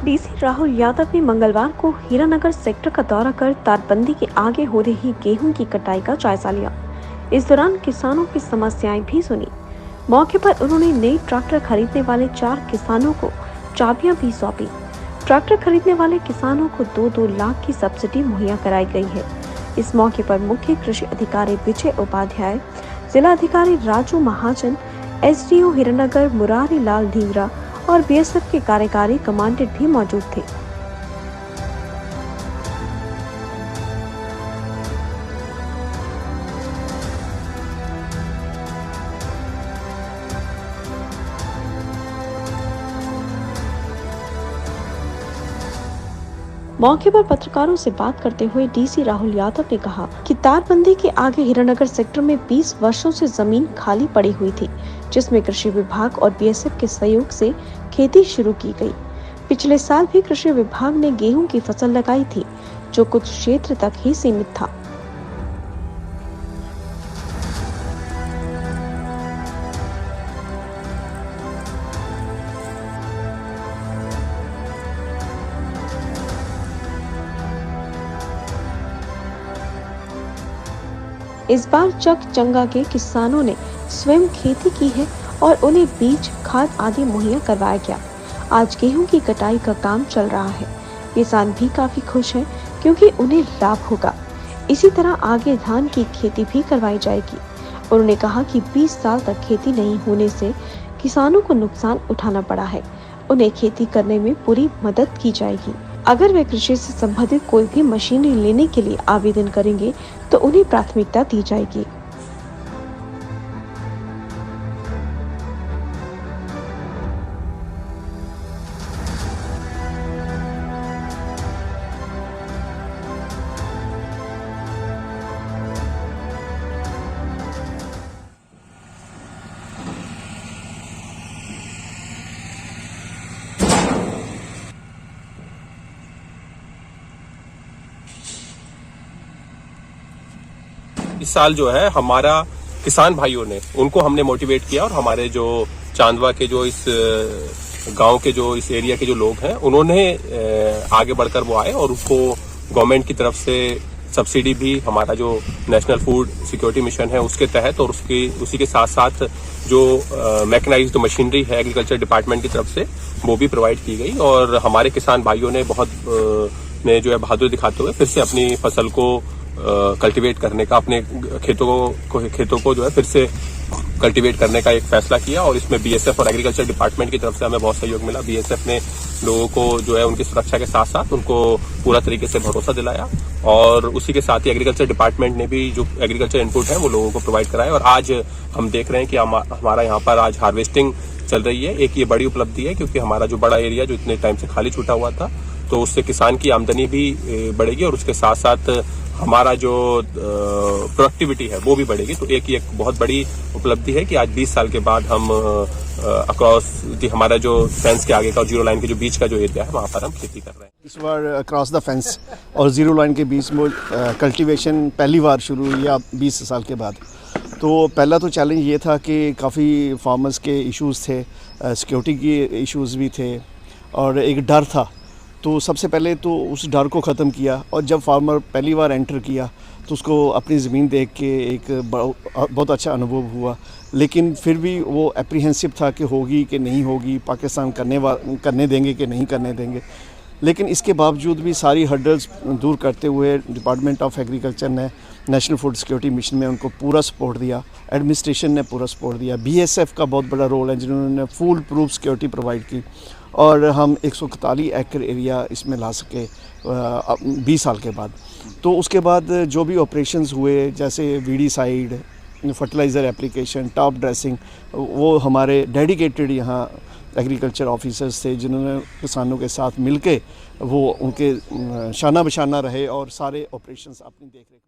DC Rahul Yadav ने मंगलवार को हीरानगर सेक्टर का दौरा कर तारबंदी के आगे हो रही गेहूं की कटाई का जायजा लिया। इस दौरान किसानों की समस्याएं भी सुनी। मौके पर उन्होंने नए ट्रैक्टर खरीदने वाले 4 किसानों को चाबियां भी सौंपी। ट्रैक्टर खरीदने वाले किसानों को 2-2 लाख की सब्सिडी मुहैया कराई गई है। इस मौके पर मुख्य कृषि अधिकारी विजय उपाध्याय, जिला अधिकारी राजू महाजन, एसडीओ हीरानगर मुरारी लाल ढींगरा और बीएसएफ के कार्यकारी कमांडेंट भी मौजूद थे। मौके पर पत्रकारों से बात करते हुए डीसी राहुल यादव ने कहा कि तारबंदी के आगे हीरानगर सेक्टर में 20 वर्षों से जमीन खाली पड़ी हुई थी, जिसमें कृषि विभाग और बीएसएफ के सहयोग से खेती शुरू की गई। पिछले साल भी कृषि विभाग ने गेहूं की फसल लगाई थी, जो कुछ क्षेत्र तक ही सीमित था। इस बार चक चंगा के किसानों ने स्वयं खेती की है और उन्हें बीज, खाद आदि मुहैया करवाया गया। आज गेहूं की कटाई का काम चल रहा है। किसान भी काफी खुश हैं क्योंकि उन्हें लाभ होगा। इसी तरह आगे धान की खेती भी करवाई जाएगी। उन्होंने कहा कि 20 साल तक खेती नहीं होने से किसानों को नुकसान उठाना पड़ा है। उन्हें खेती करने में पूरी मदद की जाएगी। अगर वे कृषि से संबंधित कोई भी मशीनरी लेने के लिए आवेदन करेंगे तो उन्हें प्राथमिकता दी जाएगी। इस साल जो है हमारा किसान भाइयों ने उनको हमने मोटिवेट किया और हमारे जो चांदवा के जो इस गांव के जो इस एरिया के जो लोग हैं उन्होंने आगे बढ़कर वो आए और उसको गवर्नमेंट की तरफ से सब्सिडी भी हमारा जो नेशनल फूड सिक्योरिटी मिशन है उसके तहत और उसी के साथ साथ जो मैकेनाइज्ड मशीनरी है एग्रीकल्चर डिपार्टमेंट की तरफ से वो भी प्रोवाइड की गई और हमारे किसान भाइयों ने ने जो है बहादुरी दिखाते हुए फिर से अपनी फसल को कल्टीवेट करने का अपने खेतों को जो है फिर से कल्टीवेट करने का एक फैसला किया और इसमें बीएसएफ और एग्रीकल्चर डिपार्टमेंट की तरफ से हमें बहुत सहयोग मिला। बीएसएफ ने लोगों को जो है उनकी सुरक्षा के साथ साथ उनको पूरा तरीके से भरोसा दिलाया और उसी के साथ ही एग्रीकल्चर डिपार्टमेंट ने भी जो एग्रीकल्चर इनपुट है वो लोगों को प्रोवाइड कराया और आज हम देख रहे हैं कि हमारा यहाँ पर आज हार्वेस्टिंग चल रही है। एक ये बड़ी उपलब्धि है क्योंकि हमारा जो बड़ा एरिया जो इतने टाइम से खाली छूटा हुआ था तो उससे किसान की आमदनी भी बढ़ेगी और उसके साथ साथ हमारा जो प्रोडक्टिविटी है वो भी बढ़ेगी। तो एक बहुत बड़ी उपलब्धि है कि आज 20 साल के बाद हम अक्रॉस हमारा जो फेंस के आगे का जीरो लाइन के जो बीच का जो एरिया है वहाँ पर हम खेती कर रहे हैं। इस बार अक्रॉस द फेंस और जीरो लाइन के बीच में कल्टीवेशन पहली बार शुरू हुई 20 साल के बाद। तो पहला तो चैलेंज ये था कि काफ़ी फार्मर्स के इश्यूज़ थे, सिक्योरिटी के इश्यूज़ भी थे और एक डर था। तो सबसे पहले तो उस डर को ख़त्म किया और जब फार्मर पहली बार एंटर किया तो उसको अपनी ज़मीन देख के एक बहुत अच्छा अनुभव हुआ, लेकिन फिर भी वो एप्रीहेंसिव था कि होगी कि नहीं होगी, पाकिस्तान करने देंगे कि नहीं करने देंगे। लेकिन इसके बावजूद भी सारी हर्डल्स दूर करते हुए डिपार्टमेंट ऑफ एग्रीकल्चर ने नेशनल फूड सिक्योरिटी मिशन में उनको पूरा सपोर्ट दिया, एडमिनिस्ट्रेशन ने पूरा सपोर्ट दिया, बीएसएफ का बहुत बड़ा रोल है जिन्होंने फुल प्रूफ सिक्योरिटी प्रोवाइड की और हम 141 एकड़ एरिया इसमें ला सके 20 साल के बाद। तो उसके बाद जो भी ऑपरेशंस हुए जैसे weedicide, fertiliser application, top dressing, वो हमारे डेडिकेटेड यहाँ एग्रीकल्चर ऑफिसर्स थे जिन्होंने किसानों के साथ मिलके वो उनके शाना बशाना रहे और सारे ऑपरेशंस अपनी देखरेख में।